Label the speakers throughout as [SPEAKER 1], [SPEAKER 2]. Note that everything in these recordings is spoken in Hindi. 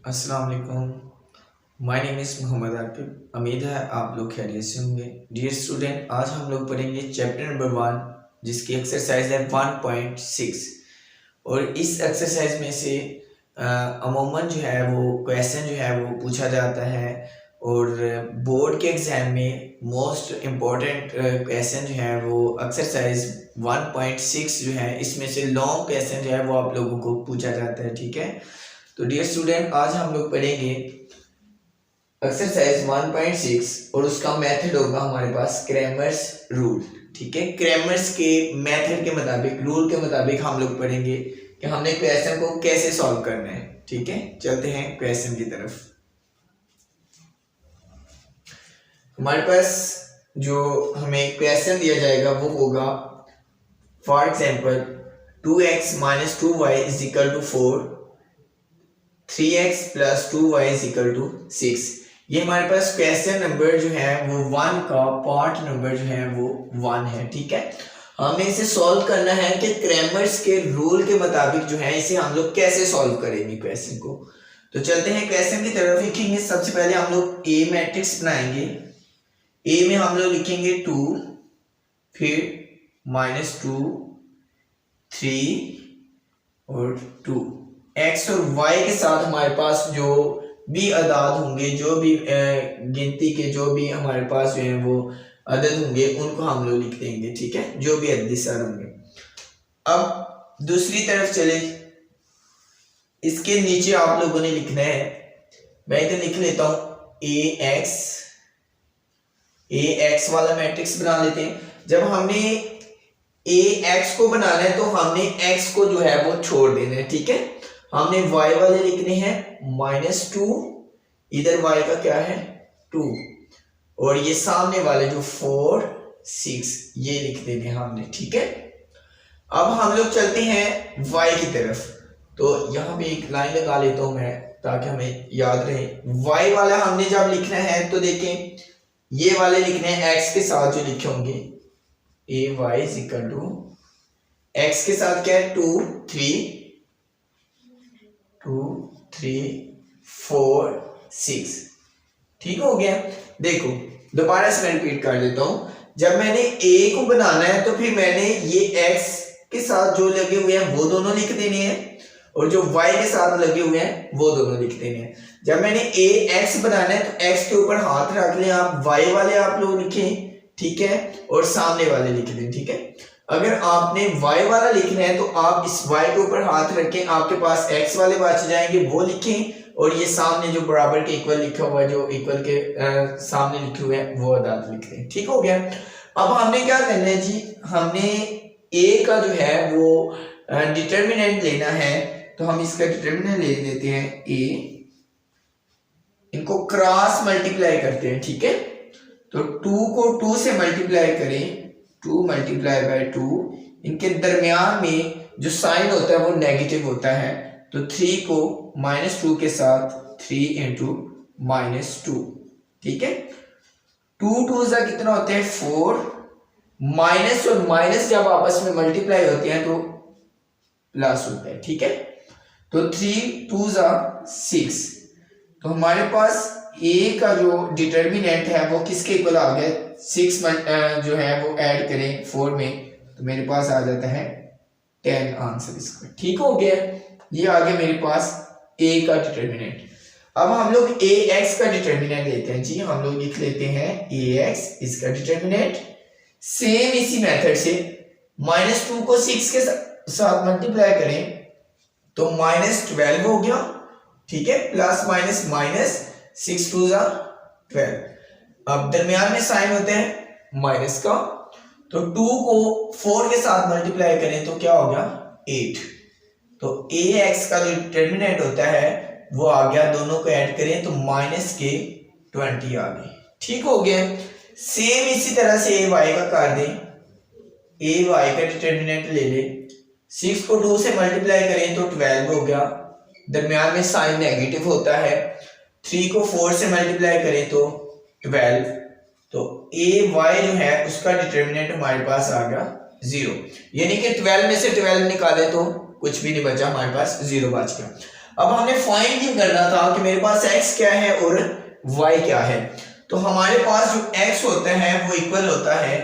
[SPEAKER 1] अस्सलाम वालेकुम। My name is Mohammad Aqib. उम्मीद है आप लोग खैरियत से होंगे। डियर स्टूडेंट, आज हम लोग पढ़ेंगे चैप्टर नंबर 1 जिसकी एक्सरसाइज है 1.6। और इस एक्सरसाइज में से अमूमन जो है वो क्वेश्चन जो है वो पूछा जाता है। और बोर्ड के एग्ज़ाम में मोस्ट इम्पॉर्टेंट क्वेश्चन जो है वो एक्सरसाइज 1.6 जो है, इसमें से लॉन्ग क्वेश्चन जो है वो आप लोगों को पूछा जाता है। ठीक है, तो डियर स्टूडेंट, आज हम लोग पढ़ेंगे एक्सरसाइज 1.6 और उसका मेथड होगा हमारे पास क्रैमर्स रूल। ठीक है, क्रैमर्स के मेथड के मुताबिक, रूल के मुताबिक हम लोग पढ़ेंगे कि हमने क्वेश्चन को कैसे सॉल्व करना है। ठीक है, चलते हैं क्वेश्चन की तरफ। हमारे पास जो हमें क्वेश्चन दिया जाएगा वो होगा for example 2x - 2y = 4, 3x + 2y = 6। ये हमारे पास क्वेश्चन नंबर जो है वो 1 का पार्ट नंबर जो है वो 1 है। ठीक है, हमें इसे सॉल्व करना है कि क्रैमर्स के रूल के मुताबिक जो है इसे हम लोग कैसे सॉल्व करेंगे क्वेश्चन को। तो चलते हैं क्वेश्चन की तरफ। लिखेंगे सबसे पहले हम लोग ए मैट्रिक्स बनाएंगे। ए में हम लोग लिखेंगे 2, फिर -2, 3 और 2। एक्स और वाई के साथ हमारे पास जो भी अदाद होंगे, जो भी गिनती के जो भी हमारे पास जो है वो अदद होंगे उनको हम लोग लिख देंगे। ठीक है, जो भी अदद सर होंगे। अब दूसरी तरफ चले, इसके नीचे आप लोगों ने लिखना है, मैं इधर लिख लेता हूं ए एक्स वाला मैट्रिक्स बना लेते हैं। जब हमने ए एक्स को बनाना है तो हमने एक्स को जो है वो छोड़ देना है। ठीक है, हमने y वाले लिखने हैं -2, इधर y का क्या है 2, और ये सामने वाले जो 4, 6 ये लिख देने हमने। ठीक है, अब हम लोग चलते हैं y की तरफ। तो यहां पे एक लाइन लगा लेता हूं मैं ताकि हमें याद रहे। y वाला हमने जब लिखना है तो देखें ये वाले लिखने हैं x के साथ जो लिखे होंगे ay = x के साथ क्या है 2, 3, 4, 6। ठीक हो गया। देखो दोबारा से मैं रिपीट कर देता हूं। जब मैंने a को बनाना है तो फिर मैंने ये x के साथ जो लगे हुए हैं वो दोनों लिख देने हैं, और जो y के साथ लगे हुए हैं वो दोनों लिख देने हैं। जब मैंने a x बनाना है तो x के ऊपर हाथ रख लें आप, y वाले आप लोग लिखें। ठीक है, और सामने वाले लिख दें। ठीक है, अगर आपने y वाला लिखना है तो आप इस y के ऊपर हाथ रखें, आपके पास x वाले बच जाएंगे वो लिखें, और ये सामने जो बराबर के इक्वल लिखा हुआ है, जो इक्वल के सामने लिखे हुए हैं वो अदाद लिख दें। ठीक हो गया। अब हमने क्या करना है जी, हमने a का जो है वो डिटर्मिनेंट लेना है। तो हम इसका डिटर्मिनेंट ले लेते हैं a, इनको क्रॉस मल्टीप्लाई करते हैं। ठीक है, तो 2 को 2 से मल्टीप्लाई करें, 2 × 2, इनके दरमियान में जो साइन होता है वो नेगेटिव होता है। तो 3 को -2 के साथ 3 × -2। ठीक है, 2 2 ज़ा कितना होता है 4, माइनस और माइनस जब आपस में मल्टीप्लाई होते हैं तो प्लस होता है। ठीक है, तो 3 2 ज़ा 6। तो हमारे पास a का जो डिटर्मिनेंट है वो किसके इक्वल आ गया 6 जो है वो ऐड करें 4 में तो मेरे पास आ जाता है 10 आंसर इसका। ठीक हो गया, ये आ गया मेरे पास a का डिटर्मिनेंट। अब हम लोग ax का डिटर्मिनेंट लेते हैं जी। हम लोग लिख लेते हैं ax, इसका डिटर्मिनेंट सेम इसी मेथड से -2 को 6 के साथ मल्टीप्लाई करें तो -12 हो गया। ठीक है, प्लस माइनस माइनस 6 2 ज़ा 12। अब दरमियान में साइन होते हैं माइनस का, तो 2 को 4 के साथ मल्टीप्लाई करें तो क्या होगा 8। तो ax का जो डिटर्मिनेंट होता है वो आ गया, दोनों को ऐड करें तो -20 आ गई। ठीक हो गया। सेम इसी तरह से ay का कर दें, ay का डिटर्मिनेंट ले ले, 6 को 2 से मल्टीप्लाई करें तो 12 हो गया, दरमियान में साइन नेगेटिव होता है। 3 को 4 से मल्टीप्लाई करें तो 12, तो ay जो है उसका डिटर्मिनेंट हमारे पास आ गया 0, यानी कि 12 में से 12 निकाले तो कुछ भी नहीं बचा, हमारे पास 0 बच गया। अब हमने फाइंड ये करना था कि मेरे पास x क्या है और y क्या है। तो हमारे पास जो x होता है वो इक्वल होता है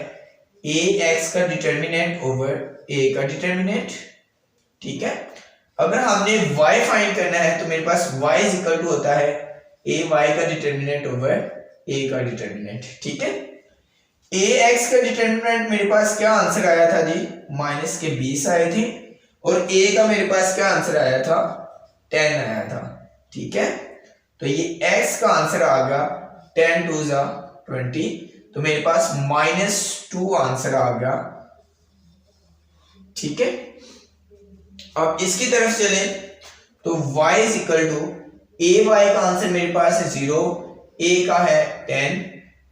[SPEAKER 1] ax का डिटर्मिनेंट ओवर a का डिटर्मिनेंट, ठीक है। अगर हमने y फाइंड करना है तो मेरे पास y इज इक्वल टू होता है ay का डिटर्मिनेंट ओवर a का डिटर्मिनेंट, ठीक है। ax का डिटर्मिनेंट मेरे पास क्या आंसर आया था जी, माइनस के 20 आए थे, और a का मेरे पास क्या आंसर आया था, 10 आया था, ठीक है। तो ये x का आंसर आ गया 10 2 जा 20, तो मेरे पास -2 आंसर आ गया, ठीक है। अब इसकी तरफ चले तो y is equal to ay का आंसर मेरे पास है 0, a का है 10,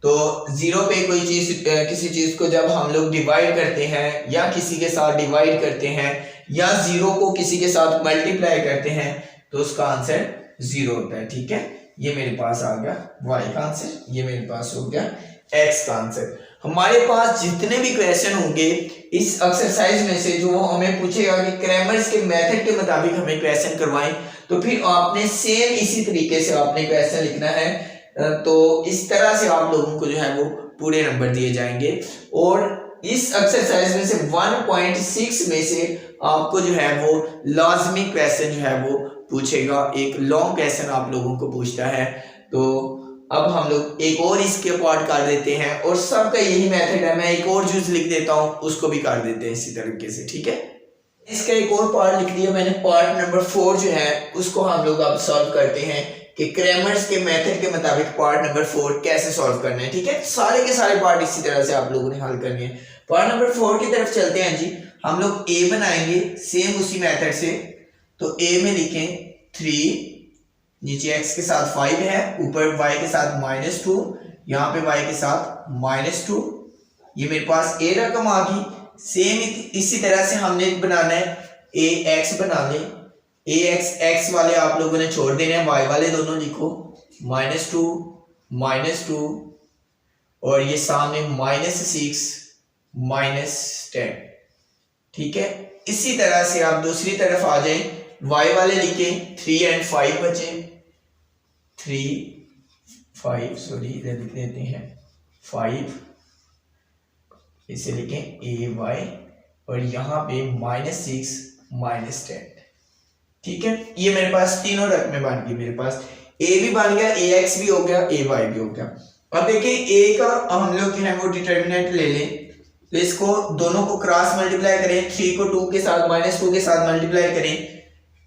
[SPEAKER 1] तो 0 पे कोई चीज किसी चीज को जब हम लोग डिवाइड करते हैं या किसी के साथ डिवाइड करते हैं या 0 को किसी के साथ मल्टीप्लाई करते हैं तो उसका आंसर 0 होता है, ठीक है। ये मेरे पास आ गया y का आंसर, ये मेरे पास हो गया x का आंसर। हमारे पास जितने भी क्वेश्चन होंगे इस एक्सरसाइज में से जो हमें पूछेगा कि क्रैमर्स के मेथड के मुताबिक हमें क्वेश्चन करवाएं, तो फिर आपने सेम इसी तरीके से आपने क्वेश्चन लिखना है। तो इस तरह से आप लोगों को जो है वो पूरे नंबर दिए जाएंगे, और इस एक्सरसाइज में से 1.6 में से आपको जो है वो लाजमी क्वेश्चन जो है वो पूछेगा, एक लॉन्ग क्वेश्चन आप लोगों को पूछता है। तो अब हम लोग एक और इसके पार्ट कर देते हैं, और सबका यही मेथड है, मैं एक और चीज लिख देता हूं उसको भी कर देते हैं इसी तरीके से, ठीक है। इसका एक और पार्ट लिख दिया मैंने, पार्ट नंबर 4 जो है उसको हम लोग अब सॉल्व करते हैं कि क्रैमर्स के मेथड के मुताबिक पार्ट नंबर 4 कैसे सॉल्व करना है, ठीक है। सारे के सारे पार्ट इसी तरह से आप लोगों ने हल करने हैं। पार्ट नंबर 4 की तरफ चलते हैं जी। हम लोग a बनाएंगे सेम उसी मेथड से, तो a में लिखें 3, नीचे x के साथ 5 है, ऊपर y के साथ -2, यहाँ पे y के साथ -2, ये मेरे पास a रकम आ गई। सेम इसी तरह से हमने बनाना है ax बना लें, x वाले आप लोगों ने छोड़ देने हैं, y वाले दोनों लिखो, -2 और ये सामने -6 -10, ठीक है। इसी तरह से आप दूसरी तरफ आ जाएं, y वाले लिखें 3 और 5 बचे, 3 5 सॉरी इधर लिख देते हैं 5, इसे लिखें ay, और यहाँ पे -6 -10, ठीक है। ये मेरे पास तीनों रकमें बन गई, मेरे पास a भी बन गया, ax भी हो गया, ay भी हो गया। अब देखिए a का हम लोग जो है वो डिटर्मिनेंट ले लें, तो इसको दोनों को क्रॉस मल्टीप्लाई करें, 3 को 2 के साथ -2 के साथ मल्टीप्लाई करें,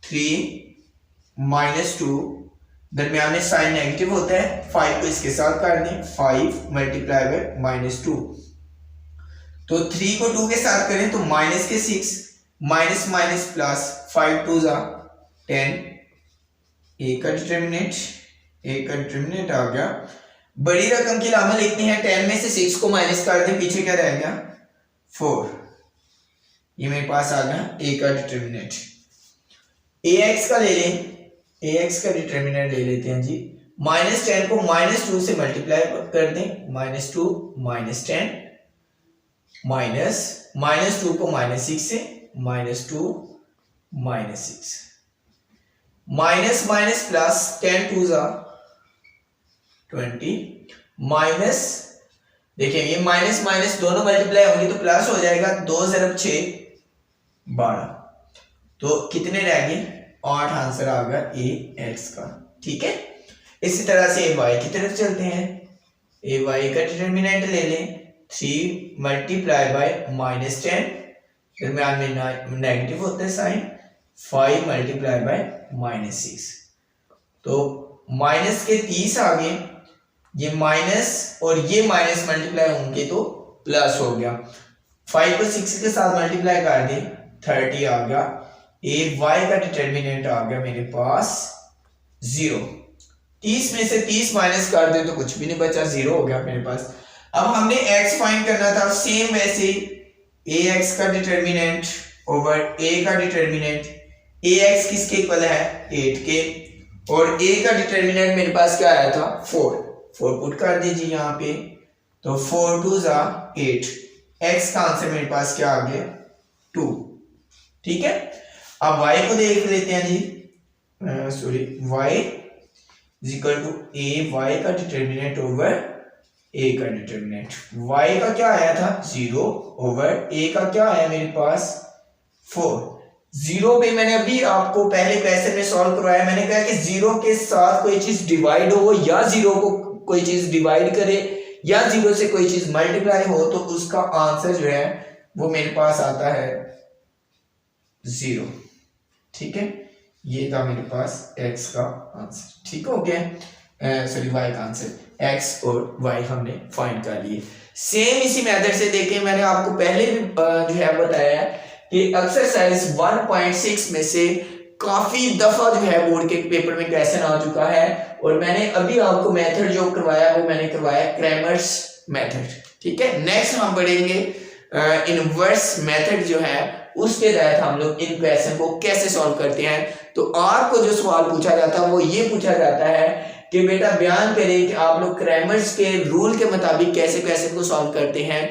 [SPEAKER 1] 3 -2, दरमियान में साइन नेगेटिव होता है, 5 को इसके साथ कर दें, 5 × -2, तो 3 को 2 के साथ करें तो -6 माइनस प्लस 5 2 जा 10, a का डिटर्मिनेंट आ गया। बड़ी रकम की लामा लिखते हैं, 10 में से 6 को माइनस कर दें, पीछे क्या रह गया 4, ये मेरे पास आ गया a का डिटर्मिनेंट। ax का ले लें, ax का डिटर्मिनेंट ले लेते हैं जी, -10 को -2 से मल्टीप्लाई कर दें, -2 -10, -2 को -6 से, -2 -6, माइनस प्लस 10 2 जा 20, माइनस देखिए ये माइनस माइनस दोनों मल्टीप्लाई होंगे तो प्लस हो जाएगा, 2 × 6 12, तो कितने रह गए 8 आंसर आ गया ax का, ठीक है। इसी तरह से ay की तरफ चलते हैं, ay का डिटर्मिनेंट ले लें, 3 × -10, दरम्यान में नेगेटिव होता है साइन, 5 × -6, तो माइनस के 30 आ गए, ये माइनस और ये माइनस मल्टीप्लाई होंगे तो प्लस हो गया, 5 को 6 के साथ मल्टीप्लाई कर दें, 30 आ गया, ay का डिटर्मिनेंट आ गया मेरे पास 0, 30 में से 30 माइनस कर दे तो कुछ भी नहीं बचा, 0 हो गया मेरे पास। अब हमने x फाइंड करना था, सेम वैसे ax का डिटर्मिनेंट ओवर a का डिटर्मिनेंट, ax किसके इक्वल है 8 के, और a का डिटर्मिनेंट मेरे पास क्या आया था 4 पुट कर दीजिए यहाँ पे, तो 4 2 जा 8, x का आंसर मेरे पास क्या आ गया 2, ठीक है। अब y को देख लेते हैं जी, sorry y is equal to A, Y का डिटर्मिनेंट ओवर ए का डिटर्मिनेंट। y का क्या आया था 0 ओवर a का क्या आया मेरे पास 4। 0 पे मैंने अभी आपको पहले क्वेश्चन में सॉल्व करवाया, मैंने कहा कि 0 के साथ कोई चीज डिवाइड हो या 0 को कोई चीज डिवाइड करे या 0 से कोई चीज मल्टीप्लाई हो तो उसका आंसर जो है वो मेरे पास आता है 0। ठीक है, ये था मेरे पास x का आंसर। ठीक हो गया, सॉरी y का आंसर। x और y हमने फाइंड कर लिए। सेम इसी मेथड से देखें, मैंने आपको पहले भी जो है बताया कि एक्सरसाइज 1.6 में से काफी दफा जो है बोर्ड के पेपर में क्वेश्चन आ चुका है और मैंने अभी आपको मेथड जो करवाया वो मैंने करवाया क्रैमर्स मेथड। ठीक है, नेक्स्ट हम पढ़ेंगे इनवर्स मेथड जो है उसके तहत हम लोग इन क्वेश्चन को कैसे सॉल्व करते हैं। तो आपको जो सवाल पूछा जाता है वो ये पूछा जाता है कि बेटा बयान करें कि आप लोग क्रैमर्स के रूल के मुताबिक कैसे क्वेश्चन को सॉल्व करते हैं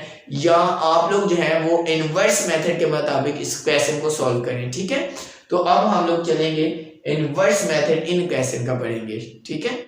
[SPEAKER 1] या आप लोग जो है वो इनवर्स मेथड के मुताबिक इस क्वेश्चन को सॉल्व करें। ठीक है, तो अब हम लोग चलेंगे इनवर्स मेथड इन क्वेश्चन का पढ़ेंगे। ठीक है।